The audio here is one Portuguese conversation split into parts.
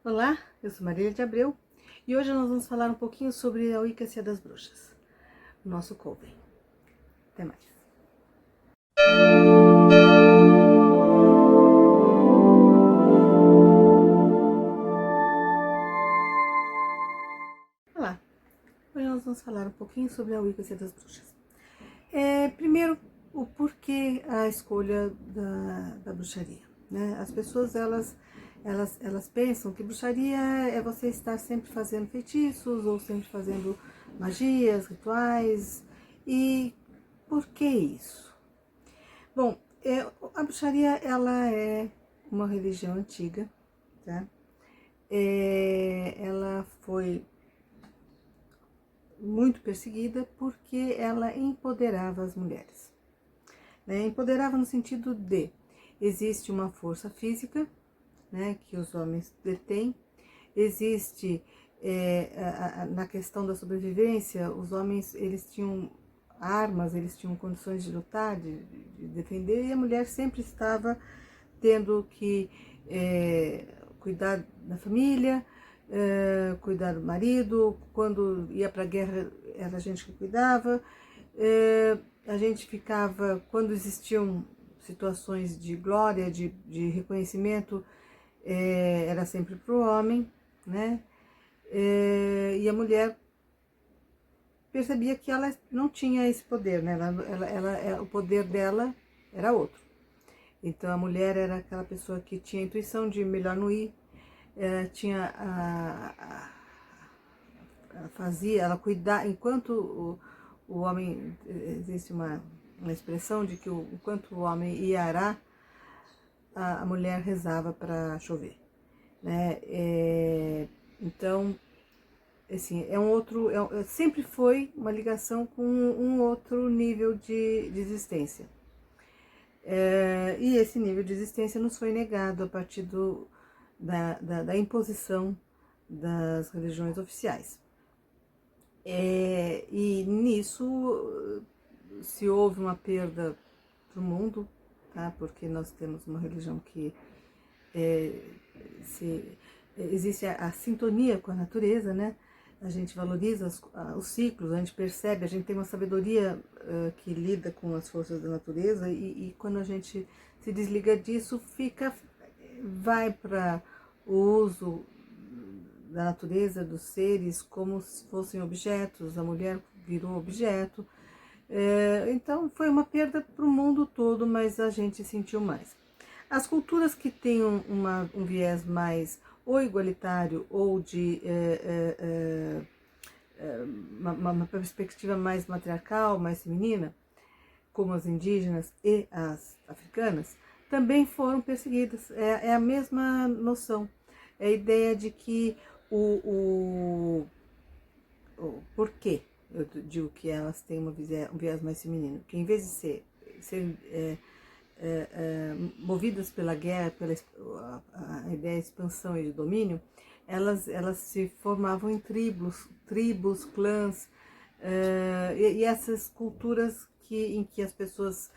Olá, eu sou Marília de Abreu e hoje nós vamos falar um pouquinho sobre a Wicca das Bruxas, o nosso coven. Até mais. Olá, hoje nós vamos falar um pouquinho sobre a Wicca das Bruxas. Primeiro, o porquê a escolha da bruxaria, né? As pessoas, elas pensam que bruxaria é você estar sempre fazendo feitiços ou sempre fazendo magias, rituais. E por que isso? Bom, a bruxaria, ela é uma religião antiga, tá? Ela foi muito perseguida porque ela empoderava as mulheres, né? Empoderava no sentido de existe uma força física, né, que os homens detêm, existe na questão da sobrevivência, os homens eles tinham armas, eles tinham condições de lutar, de defender, e a mulher sempre estava tendo que cuidar da família, cuidar do marido. Quando ia para a guerra era a gente que cuidava. A gente ficava, quando existiam situações de glória, de reconhecimento, era sempre para o homem, né? E a mulher percebia que ela não tinha esse poder, né? O poder dela era outro. Então a mulher era aquela pessoa que tinha a intuição de melhor não ir, tinha ela cuidar, enquanto o homem, existe uma expressão de que enquanto o homem ia arar, a mulher rezava para chover, né? Então, assim, sempre foi uma ligação com um outro nível de existência. E esse nível de existência nos foi negado a partir da imposição das religiões oficiais. E nisso se houve uma perda para o mundo, tá? Porque nós temos uma religião que existe a sintonia com a natureza, né? A gente valoriza os ciclos, a gente percebe, a gente tem uma sabedoria que lida com as forças da natureza, e quando a gente se desliga disso, vai para o uso da natureza, dos seres, como se fossem objetos. A mulher virou objeto. Então foi uma perda para o mundo todo, mas a gente sentiu mais. As culturas que têm um viés mais ou igualitário ou de uma perspectiva mais matriarcal, mais feminina, como as indígenas e as africanas, também foram perseguidas. É a mesma noção. É a ideia de que por quê eu digo que elas têm um viés mais feminino? Que em vez de serem movidas pela guerra, pela a ideia de expansão e de domínio, elas se formavam em tribos, clãs, e essas culturas em que as pessoas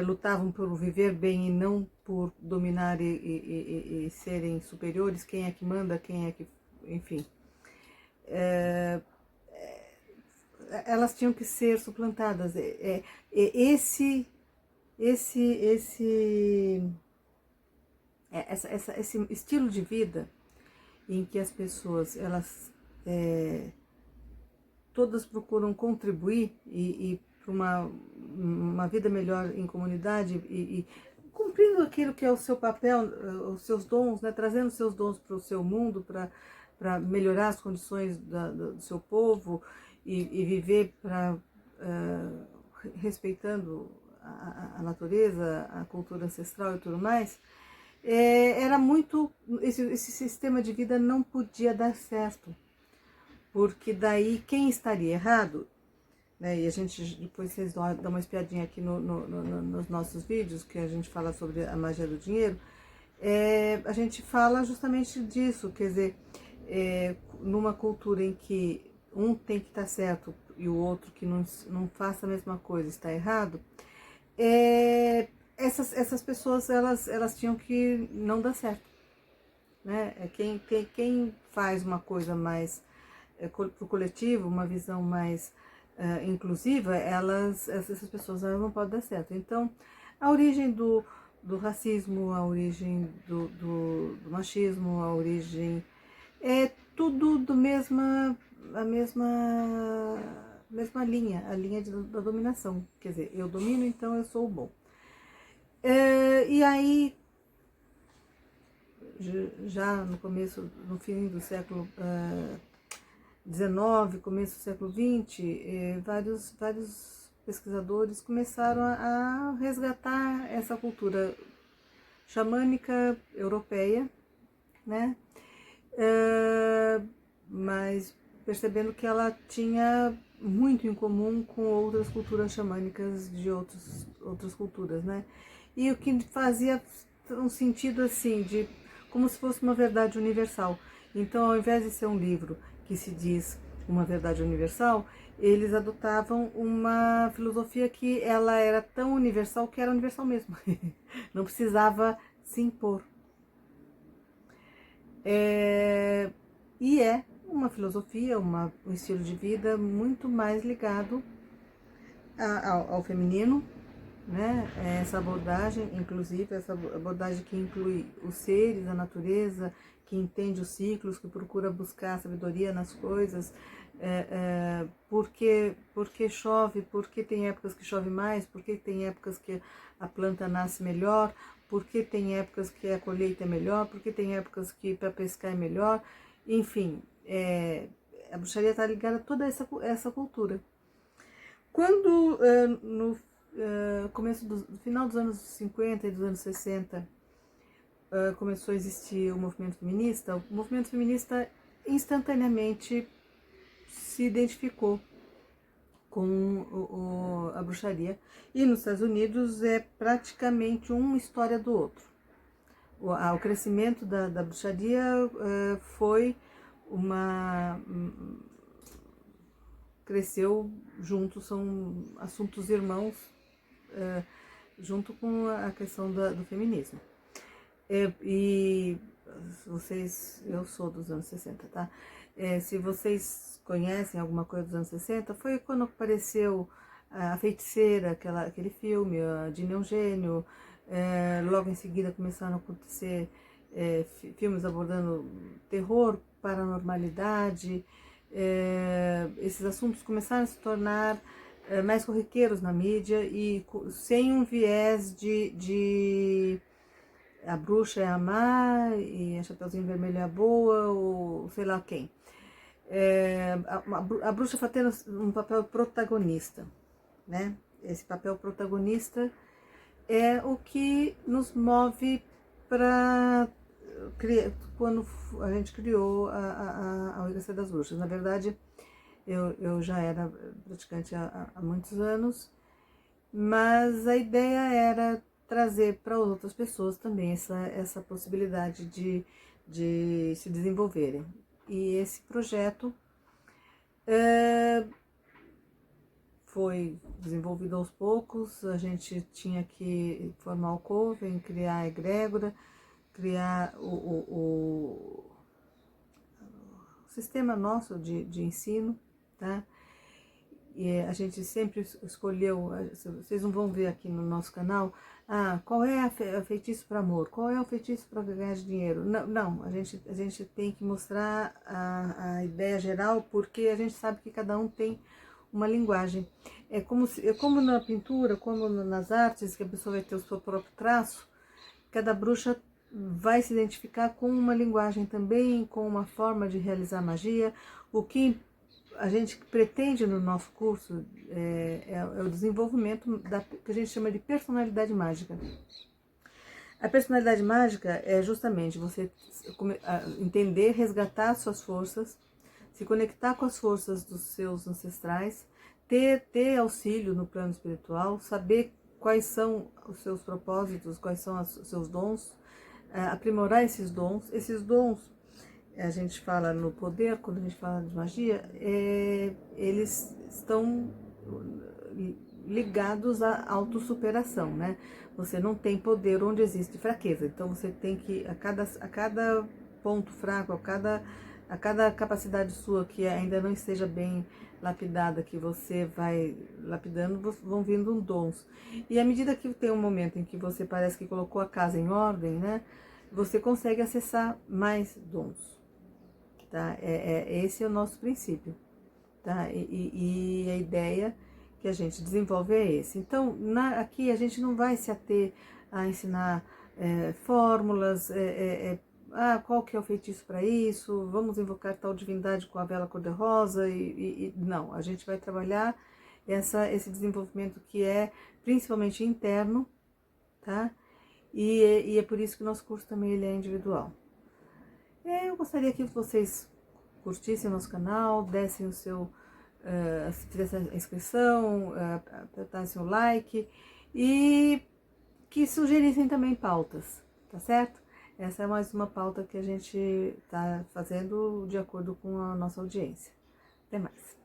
lutavam por viver bem e não por dominar e serem superiores. Quem é que manda, quem é que... Enfim. Elas tinham que ser suplantadas. Esse estilo de vida em que as pessoas todas procuram contribuir e para uma vida melhor em comunidade, e cumprindo aquilo que é o seu papel, os seus dons, né, trazendo os seus dons para o seu mundo, para melhorar as condições do seu povo, e viver respeitando a natureza, a cultura ancestral e tudo mais. Era muito... Esse sistema de vida não podia dar certo, porque daí quem estaria errado, né? E a gente, depois vocês dão uma espiadinha aqui nos nossos vídeos, que a gente fala sobre a magia do dinheiro, a gente fala justamente disso. Quer dizer, numa cultura em que um tem que estar certo e o outro que não faça a mesma coisa está errado, essas pessoas elas tinham que não dar certo. né? Quem faz uma coisa mais para o coletivo, uma visão mais inclusiva, essas pessoas elas não podem dar certo. Então, a origem do racismo, a origem do machismo, a origem é tudo a mesma linha, a linha da dominação. Quer dizer, eu domino, então eu sou o bom. E aí, já no fim do século XIX, começo do século XX, vários pesquisadores começaram a resgatar essa cultura xamânica europeia, né? Mas percebendo que ela tinha muito em comum com outras culturas xamânicas de outras culturas, né? E o que fazia um sentido assim, de como se fosse uma verdade universal. Então, ao invés de ser um livro que se diz uma verdade universal, eles adotavam uma filosofia que ela era tão universal que era universal mesmo. Não precisava se impor. E é uma filosofia, um estilo de vida muito mais ligado ao feminino, né? Essa abordagem, inclusive, essa abordagem que inclui os seres, a natureza, que entende os ciclos, que procura buscar sabedoria nas coisas, porque chove, porque tem épocas que chove mais, porque tem épocas que a planta nasce melhor, porque tem épocas que a colheita é melhor, porque tem épocas que para pescar é melhor, enfim, a bruxaria está ligada a toda essa cultura. Quando no final dos anos 50 e dos anos 60 começou a existir o movimento feminista instantaneamente se identificou com a bruxaria, e nos Estados Unidos é praticamente uma história do outro. O crescimento da bruxaria foi cresceu junto, são assuntos irmãos, junto com a questão do feminismo. E eu sou dos anos 60, tá? Se vocês conhecem alguma coisa dos anos 60, foi quando apareceu A Feiticeira, aquele filme, a Dina Eugênio. Logo em seguida começaram a acontecer filmes abordando terror, paranormalidade. Esses assuntos começaram a se tornar mais corriqueiros na mídia e sem um viés de a bruxa é a má e a Chapeuzinho Vermelho é a boa, ou sei lá quem. A bruxa está tendo um papel protagonista, né? Esse papel protagonista é o que nos move para quando a gente criou a Organização das Bruxas. Na verdade, eu já era praticante há muitos anos, mas a ideia era trazer para outras pessoas também essa possibilidade de se desenvolverem. E esse projeto foi desenvolvido aos poucos. A gente tinha que formar o coven, criar a egrégora, criar o sistema nosso de ensino, tá? E a gente sempre escolheu, vocês não vão ver aqui no nosso canal, qual é o feitiço para amor, qual é o feitiço para ganhar dinheiro. Não, a gente tem que mostrar a ideia geral, porque a gente sabe que cada um tem uma linguagem. É como na pintura, como nas artes, que a pessoa vai ter o seu próprio traço, cada bruxa vai se identificar com uma linguagem também, com uma forma de realizar magia. O que a gente pretende no nosso curso é o desenvolvimento que a gente chama de personalidade mágica. A personalidade mágica é justamente você entender, resgatar suas forças, se conectar com as forças dos seus ancestrais, ter auxílio no plano espiritual, saber quais são os seus propósitos, quais são os seus dons, aprimorar esses dons. Esses dons, a gente fala no poder, quando a gente fala de magia, eles estão ligados à autossuperação, né? Você não tem poder onde existe fraqueza, então você tem que, a cada ponto fraco, a cada capacidade sua que ainda não esteja bem lapidada, que você vai lapidando, vão vindo dons. E à medida que tem um momento em que você parece que colocou a casa em ordem, né? Você consegue acessar mais dons, tá? Esse é o nosso princípio, tá? E a ideia que a gente desenvolve é esse. Então, aqui a gente não vai se ater a ensinar fórmulas, qual que é o feitiço para isso, vamos invocar tal divindade com a vela cor-de-rosa, não, a gente vai trabalhar esse desenvolvimento que é principalmente interno, tá? E é por isso que o nosso curso também ele é individual. Eu gostaria que vocês curtissem o nosso canal, dessem o seu, se fizessem a inscrição, apertassem o like e que sugerissem também pautas, tá certo? Essa é mais uma pauta que a gente está fazendo de acordo com a nossa audiência. Até mais!